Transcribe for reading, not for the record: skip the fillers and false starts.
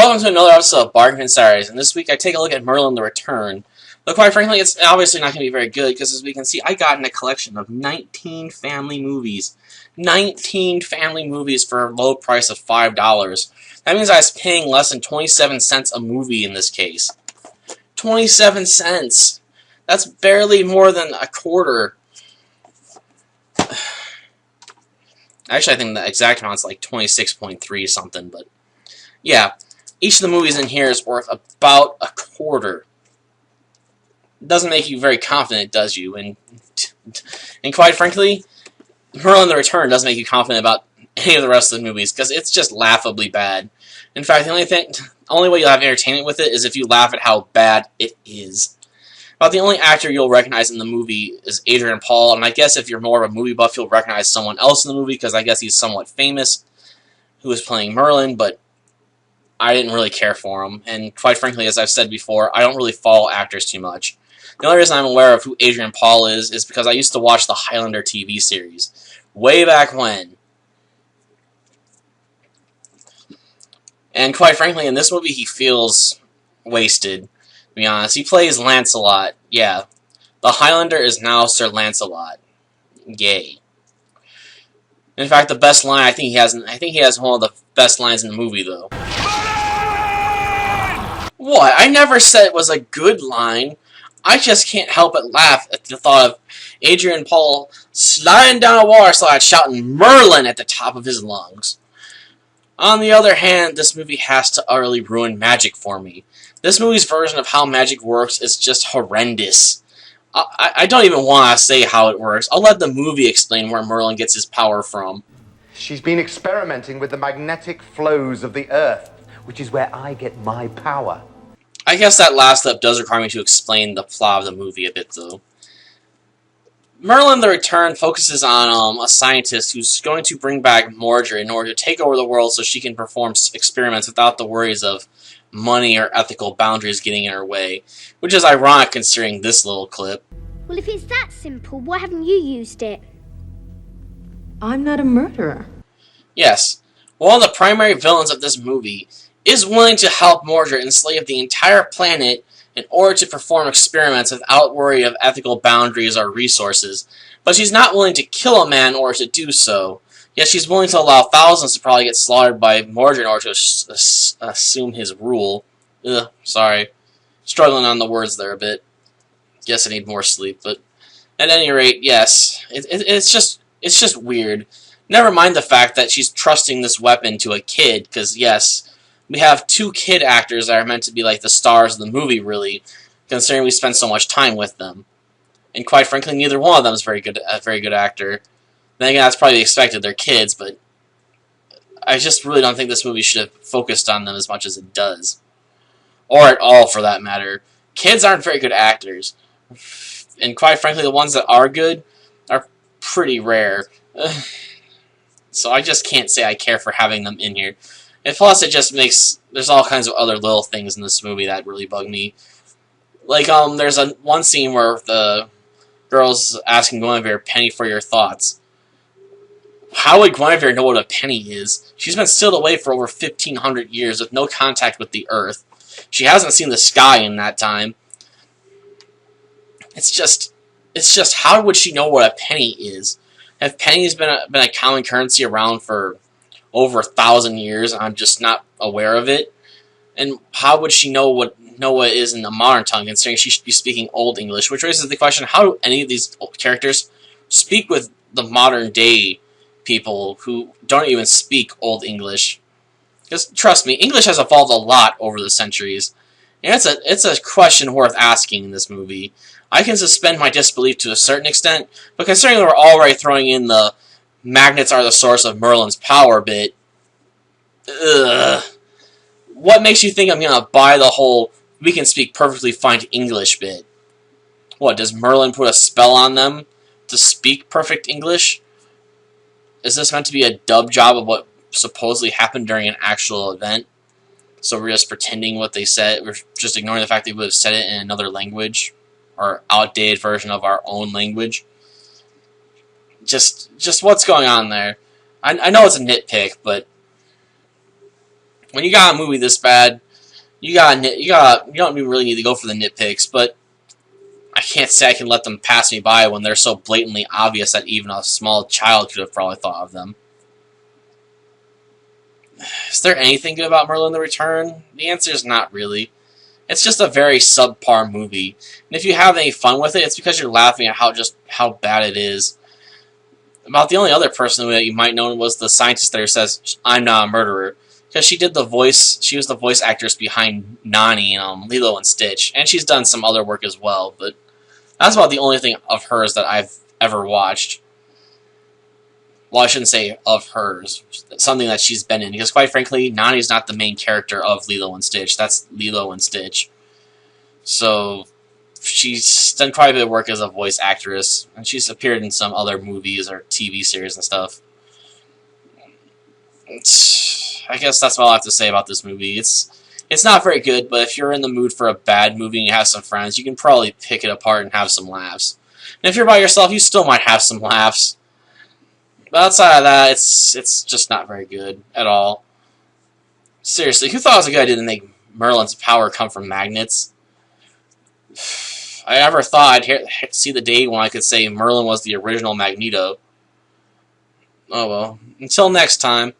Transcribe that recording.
Welcome to another episode of Bargain Insiders, and this week I take a look at Merlin the Return. But quite frankly, it's obviously not going to be very good, because as we can see, I got in a collection of 19 family movies. 19 family movies for a low price of $5. That means I was paying less than 27 cents a movie in this case. 27 cents! That's barely more than a quarter. Actually, I think the exact amount's like 26.3 something, but yeah. Each of the movies in here is worth about a quarter. It doesn't make you very confident, does you? And quite frankly, Merlin the Return doesn't make you confident about any of the rest of the movies, because it's just laughably bad. In fact, the only way you'll have entertainment with it is if you laugh at how bad it is. About the only actor you'll recognize in the movie is Adrian Paul, and I guess if you're more of a movie buff, you'll recognize someone else in the movie, because I guess he's somewhat famous, who is playing Merlin, but I didn't really care for him, and quite frankly, as I've said before, I don't really follow actors too much. The only reason I'm aware of who Adrian Paul is because I used to watch the Highlander TV series, way back when. And quite frankly, in this movie, he feels wasted, to be honest. He plays Lancelot, yeah. The Highlander is now Sir Lancelot. Yay. In fact, the best line I think he has one of the best lines in the movie, though. What? I never said it was a good line. I just can't help but laugh at the thought of Adrian Paul sliding down a water slide shouting Merlin at the top of his lungs. On the other hand, this movie has to utterly ruin magic for me. This movie's version of how magic works is just horrendous. I don't even want to say how it works. I'll let the movie explain where Merlin gets his power from. She's been experimenting with the magnetic flows of the Earth, which is where I get my power. I guess that last step does require me to explain the plot of the movie a bit, though. Merlin the Return focuses on a scientist who's going to bring back Mordred in order to take over the world so she can perform experiments without the worries of money or ethical boundaries getting in her way, which is ironic considering this little clip. Well, if it's that simple, why haven't you used it? I'm not a murderer. Yes, one of the primary villains of this movie is willing to help Mordred enslave the entire planet in order to perform experiments without worry of ethical boundaries or resources, but she's not willing to kill a man in order to do so. Yet she's willing to allow thousands to probably get slaughtered by Mordred in order to assume his rule. Ugh, sorry. Struggling on the words there a bit. Guess I need more sleep, but at any rate, yes. It's just weird. Never mind the fact that she's trusting this weapon to a kid, because yes, we have two kid actors that are meant to be like the stars of the movie, really, considering we spend so much time with them. And quite frankly, neither one of them is a very good actor. Then again, that's probably expected. They're kids, but I just really don't think this movie should have focused on them as much as it does. Or at all, for that matter. Kids aren't very good actors. And quite frankly, the ones that are good are pretty rare. So I just can't say I care for having them in here. And plus, it just makes... There's all kinds of other little things in this movie that really bug me. Like, there's one scene where the girl's asking Guinevere, "Penny for your thoughts." How would Guinevere know what a penny is? She's been sealed away for over 1,500 years with no contact with the earth. She hasn't seen the sky in that time. It's just, how would she know what a penny is? Have pennies been a common currency around for over 1,000 years, and I'm just not aware of it? And how would she know what it is in the modern tongue, considering she should be speaking Old English? Which raises the question, how do any of these characters speak with the modern day people who don't even speak Old English? Because, trust me, English has evolved a lot over the centuries. And it's a question worth asking in this movie. I can suspend my disbelief to a certain extent, but considering we're already throwing in the magnets are the source of Merlin's power bit, ugh. What makes you think I'm gonna buy the whole we can speak perfectly fine English bit? What, does Merlin put a spell on them to speak perfect English? Is this meant to be a dub job of what supposedly happened during an actual event? So we're just pretending what they said, we're just ignoring the fact they would have said it in another language, or outdated version of our own language. Just what's going on there? I know it's a nitpick, but when you got a movie this bad, you don't even really need to go for the nitpicks, but I can't say I can let them pass me by when they're so blatantly obvious that even a small child could have probably thought of them. Is there anything good about Merlin the Return? The answer is not really. It's just a very subpar movie, and if you have any fun with it, it's because you're laughing at how bad it is. About the only other person that you might know was the scientist there who says, "I'm not a murderer," because she did the voice. She was the voice actress behind Nani in Lilo and Stitch, and she's done some other work as well. But that's about the only thing of hers that I've ever watched. Well, I shouldn't say of hers. Something that she's been in. Because quite frankly, Nani's not the main character of Lilo and Stitch. That's Lilo and Stitch. So, she's done quite a bit of work as a voice actress. And she's appeared in some other movies or TV series and stuff. I guess that's all I have to say about this movie. It's not very good, but if you're in the mood for a bad movie and you have some friends, you can probably pick it apart and have some laughs. And if you're by yourself, you still might have some laughs. But outside of that, it's just not very good at all. Seriously, who thought it was a good idea to make Merlin's power come from magnets? I never thought I'd see the day when I could say Merlin was the original Magneto. Oh well. Until next time.